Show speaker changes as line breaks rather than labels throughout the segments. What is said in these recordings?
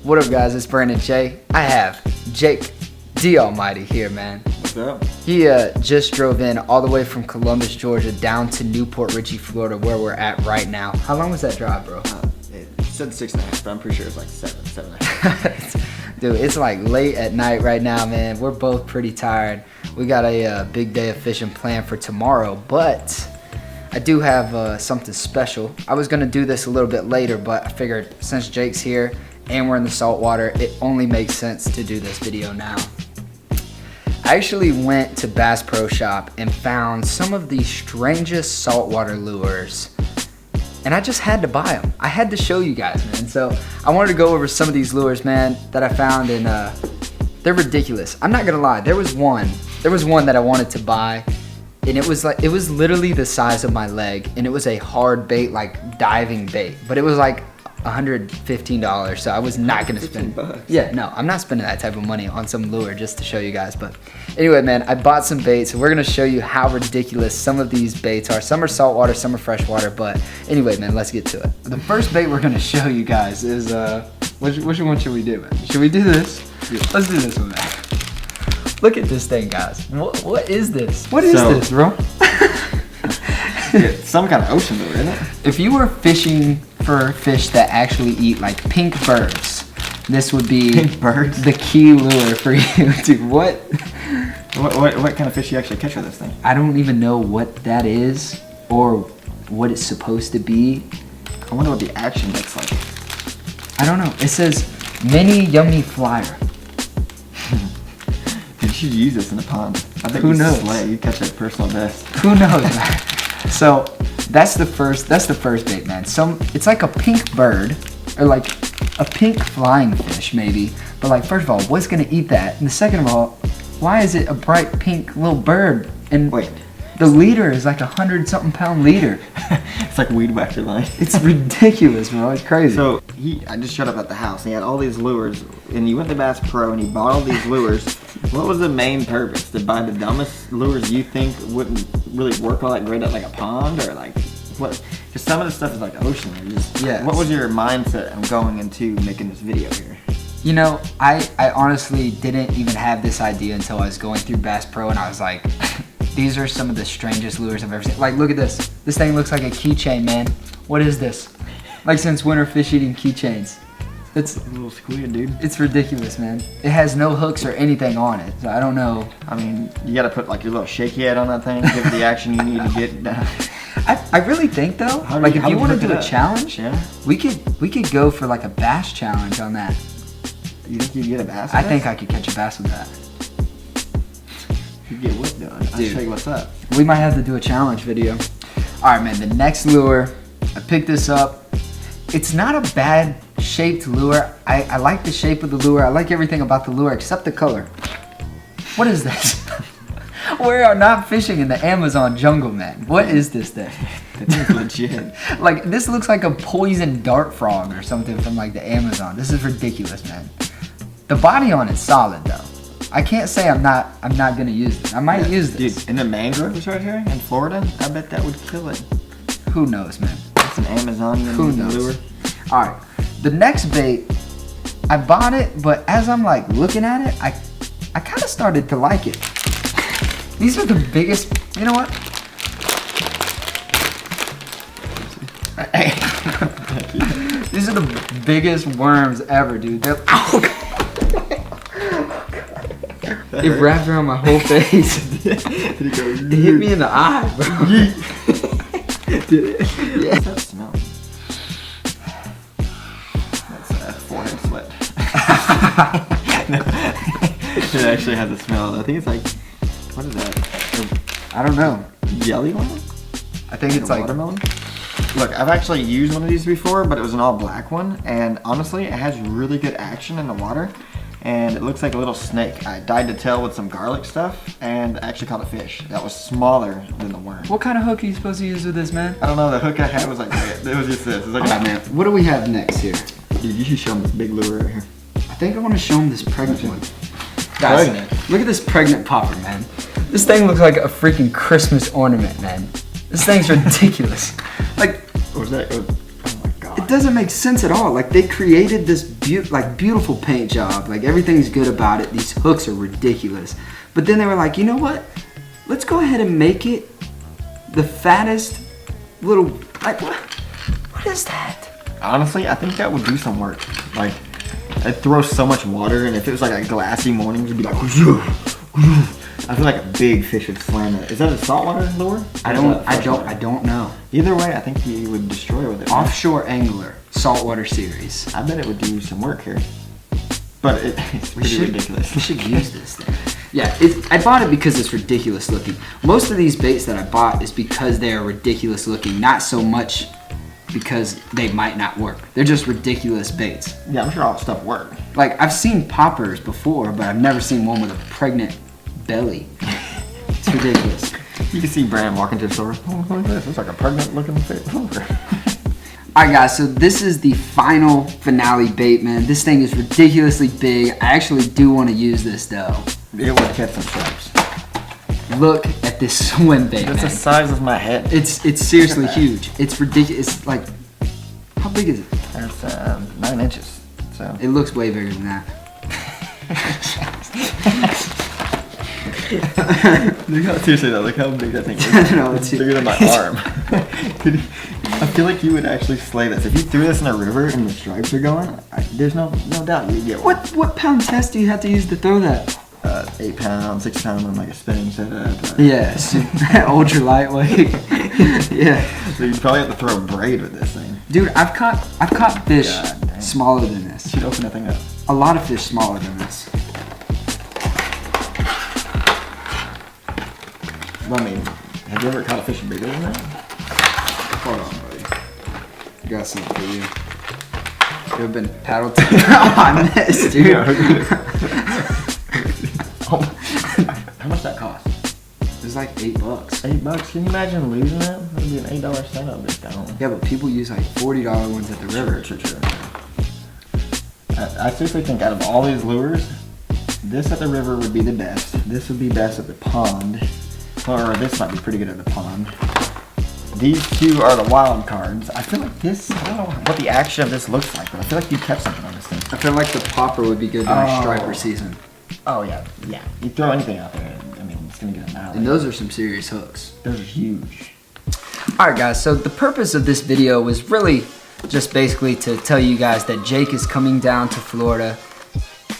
What up, guys? It's Brandon J. I have Jake, DallmyD here, man.
What's up?
He just drove in all the way from Columbus, Georgia, down to Newport Richey, Florida, where we're at right now. How long was that drive, bro?
It said 6.5, but I'm pretty sure it's like 7.5.
Dude, it's like late at night right now, man. We're both pretty tired. We got a big day of fishing planned for tomorrow, but I do have something special. I was gonna do this a little bit later, but I figured since Jake's here and we're in the saltwater, it only makes sense to do this video now. I actually went to Bass Pro Shop and found some of the strangest saltwater lures, and I just had to buy them. I had to show you guys, man. So I wanted to go over some of these lures, man, that I found, and they're ridiculous. I'm not gonna lie, there was one that I wanted to buy, and it was literally the size of my leg, and it was a hard bait, like diving bait, but it was like $115, so I was not gonna spend. Yeah, no, I'm not spending that type of money on some lure just to show you guys. But anyway, man, I bought some baits, and we're gonna show you how ridiculous some of these baits are. Some are saltwater, some are freshwater. But anyway, man, let's get to it. The first bait we're gonna show you guys is which one should we do, man? Should we do this? Yeah. Let's do this one, man. Look at this thing, guys. What is this? What is this, bro?
It's some kind of ocean lure, isn't it?
If you were fishing for fish that actually eat like pink birds, this would be the key lure for you, dude. What
kind of fish you actually catch with this thing?
I don't even know what that is or what it's supposed to be.
I wonder what the action looks like.
I don't know. It says mini yummy flyer.
You should use this in a pond. I think
Who knows?
You catch a personal best.
Who knows, man? So that's the first bait, man. It's like a pink bird, or like a pink flying fish, maybe. But like, first of all, what's gonna eat that? And second of all, why is it a bright pink little bird? And
wait,
the leader is like 100-something pound leader.
It's like weed whacker line.
It's ridiculous, bro. It's crazy.
So I just showed up at the house, and he had all these lures, and you went to Bass Pro, and he bought all these lures. What was the main purpose? To buy the dumbest lures you think wouldn't really work all that great at like a pond, or like what? Because some of the stuff is like ocean.
Yeah.
What was your mindset of going into making this video here?
You know, I honestly didn't even have this idea until I was going through Bass Pro, and I was like, these are some of the strangest lures I've ever seen. Like, look at this. This thing looks like a keychain, man. What is this? Like, since when are fish eating keychains? It's
a little squid, dude.
It's ridiculous, man. It has no hooks or anything on it, so I don't know.
I mean, you gotta put like your little shaky head on that thing, give it the action you need to get done.
I really think though, like if you want to do a challenge,
yeah, we
could go for like a bass challenge on that.
You think you'd get a bass?
I think I could catch a bass with that.
You get what though? I'll show you what's up.
We might have to do a challenge video. All right, man. The next lure, I picked this up. It's not a bad shaped lure. I like the shape of the lure. I like everything about the lure except the color. What is this? We are not fishing in the Amazon jungle, man. What is this thing?
It's legit.
Like, this looks like a poison dart frog or something from like the Amazon. This is ridiculous, man. The body on it's solid though. I can't say I'm not gonna use it. I might use this.
Dude, in the mangroves right here in Florida, I bet that would kill it.
Who knows, man?
It's an Amazonian lure.
All right, the next bait, I bought it, but as I'm like looking at it, I kind of started to like it. These are the biggest, you know what? These are the biggest worms ever, dude. They're, oh, God. It wrapped around my whole face. It hit me in the eye, bro. Did it? Yeah.
What's that smell? That's forehead sweat. No, it actually has a smell. I think it's like, what is that?
I don't know.
Jelly one?
I think it's like
watermelon. Look, I've actually used one of these before, but it was an all black one, and honestly, it has really good action in the water. And it looks like a little snake. I dyed the tail with some garlic stuff and actually caught a fish that was smaller than the worm.
What kind of hook are you supposed to use with this, man?
I don't know, the hook I had was like, it was just this. It was like,
oh, man. What do we have next here?
Dude, you should show them this big lure right here.
I think I want to show them this pregnant one. Guys, look at this pregnant popper, man. This thing looks like a freaking Christmas ornament, man. This thing's ridiculous. Like,
what was that? Oh my God.
It doesn't make sense at all. Like, they created this beautiful paint job. Like everything's good about it. These hooks are ridiculous. But then they were like, you know what? Let's go ahead and make it the fattest little, like what is that?
Honestly, I think that would do some work. Like, it throws so much water, and if it was like a glassy morning, you'd be like, I feel like a big fish would slam it. Is that a saltwater lure?
I don't know.
Either way, I think you would destroy it with it.
Offshore angler, saltwater series.
I bet it would do some work here. But it's pretty ridiculous.
We should use this thing. Yeah, I bought it because it's ridiculous looking. Most of these baits that I bought is because they are ridiculous looking, not so much because they might not work. They're just ridiculous baits.
Yeah, I'm sure all the stuff works.
Like, I've seen poppers before, but I've never seen one with a pregnant belly. It's ridiculous.
You can see Bram walking to the store. Oh, look at this. It's like a pregnant looking fish.
Alright guys, so this is the final finale bait, man. This thing is ridiculously big. I actually do want to use this though.
It would catch some sharks.
Look at this swim bait,
That's
man.
the size of my head.
It's seriously huge. It's ridiculous. It's like, how big is it?
That's 9 inches. So
It looks way bigger than that.
Look how, seriously though, look how big that thing is.
I don't know,
it's bigger than my arm. I feel like you would actually slay this. If you threw this in a river and the stripes are going, there's no doubt you'd get one.
What pound test do you have to use to throw that?
8 pound, 6 pound on like a spinning setup.
Yes, ultra lightweight. Yeah.
So you'd probably have to throw a braid with this thing.
Dude, I've caught fish smaller than this.
You should open that thing up.
A lot of fish smaller than this.
Well, I mean, have you ever caught a fish bigger than that?
Hold on, buddy. I got something for you. You ever been paddle to? Oh, I missed, dude.
How much that cost?
It was like $8.
$8? Can you imagine losing that? That would be an $8 setup discount.
Yeah, but people use like $40 ones at the river.
True. I seriously think out of all these lures, this at the river would be the best. This would be best at the pond. Or this might be pretty good at the pond. These two are the wild cards. I feel like this, I don't know what the action of this looks like, but I feel like you'd catch something on this thing.
I feel like the popper would be good during striper season.
Oh yeah. You throw anything out there, I mean, it's gonna get annihilated.
And those are some serious hooks.
Those are huge.
Alright guys, so the purpose of this video was really just basically to tell you guys that Jake is coming down to Florida.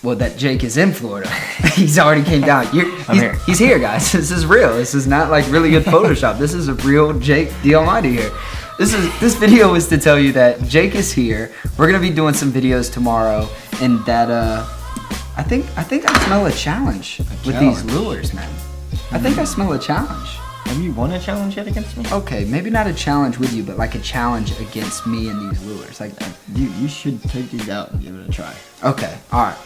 Well, that Jake is in Florida. He's already came down. He's here, guys. This is real. This is not like really good Photoshop. This is a real Jake DallmyD here. This video is to tell you that Jake is here. We're gonna be doing some videos tomorrow, and that I think I smell a challenge with these lures, man. I think I smell a challenge.
Have you won a challenge yet against me?
Okay, maybe not a challenge with you, but like a challenge against me and these lures. Like,
you should take these out and give it a try.
Okay, all right.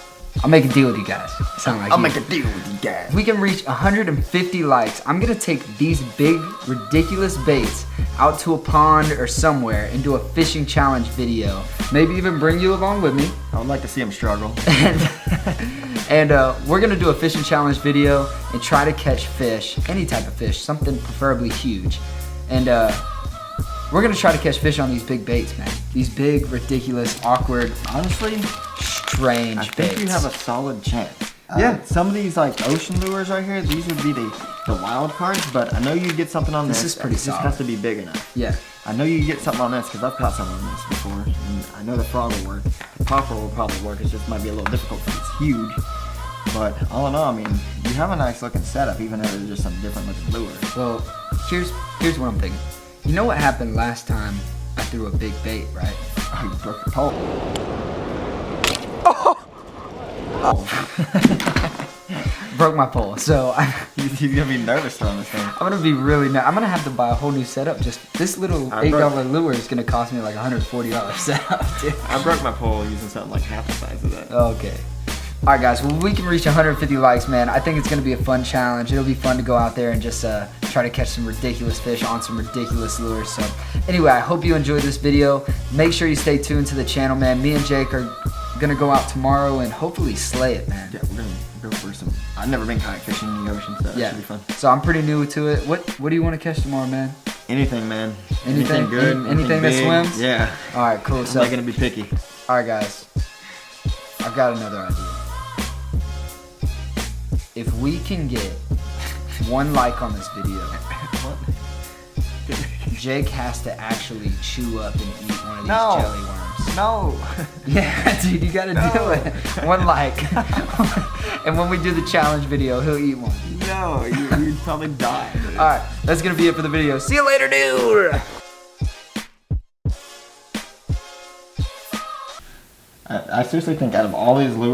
I'll make a deal with you guys. Sound like
I'll make a deal with you guys.
If we can reach 150 likes, I'm gonna take these big, ridiculous baits out to a pond or somewhere and do a fishing challenge video. Maybe even bring you along with me.
I would like to see him struggle.
And we're gonna do a fishing challenge video and try to catch fish, any type of fish, something preferably huge. And we're gonna try to catch fish on these big baits, man. These big, ridiculous, awkward,
honestly,
strange
I think
baits.
you have a solid chance.
Yeah.
Some of these like ocean lures right here, these would be the wild cards, but I know you'd get something on this.
This is pretty solid.
This has to be big enough.
Yeah.
I know you get something on this because I've caught something on this before, and I know the frog will work. The popper will probably work. It just might be a little difficult because it's huge. But all in all, I mean, you have a nice looking setup, even though there's just some different looking lures.
Well, here's what I'm thinking. You know what happened last time I threw a big bait, right?
Oh, you broke the pole.
Broke my pole, so
He's gonna be nervous throwing this thing.
I'm gonna be really I'm gonna have to buy a whole new setup. Just this little $8 lure is gonna cost me like $140 setup, dude.
I broke my pole using something like half the size of that.
Okay. All right, guys. Well, we can reach 150 likes, man. I think it's gonna be a fun challenge. It'll be fun to go out there and just try to catch some ridiculous fish on some ridiculous lures. So, anyway, I hope you enjoyed this video. Make sure you stay tuned to the channel, man. Me and Jake are gonna go out tomorrow and hopefully slay it, man.
Yeah, we're gonna go for some. I've never been kayak fishing in the ocean, so that should be fun.
So I'm pretty new to it. What do you want to catch tomorrow, man?
Anything, man.
Anything
good.
Anything that
big.
swims?
Yeah.
All right, cool.
I'm
So
not gonna be picky.
all right, guys. I've got another idea. If we can get 1 like on this video, Jake has to actually chew up and eat one of these jelly worms.
No.
Yeah, dude, you gotta do it. 1 like. And when we do the challenge video, he'll eat one.
No, you'd probably die.
Alright, that's gonna be it for the video. See you later, dude!
I seriously think out of all these lures,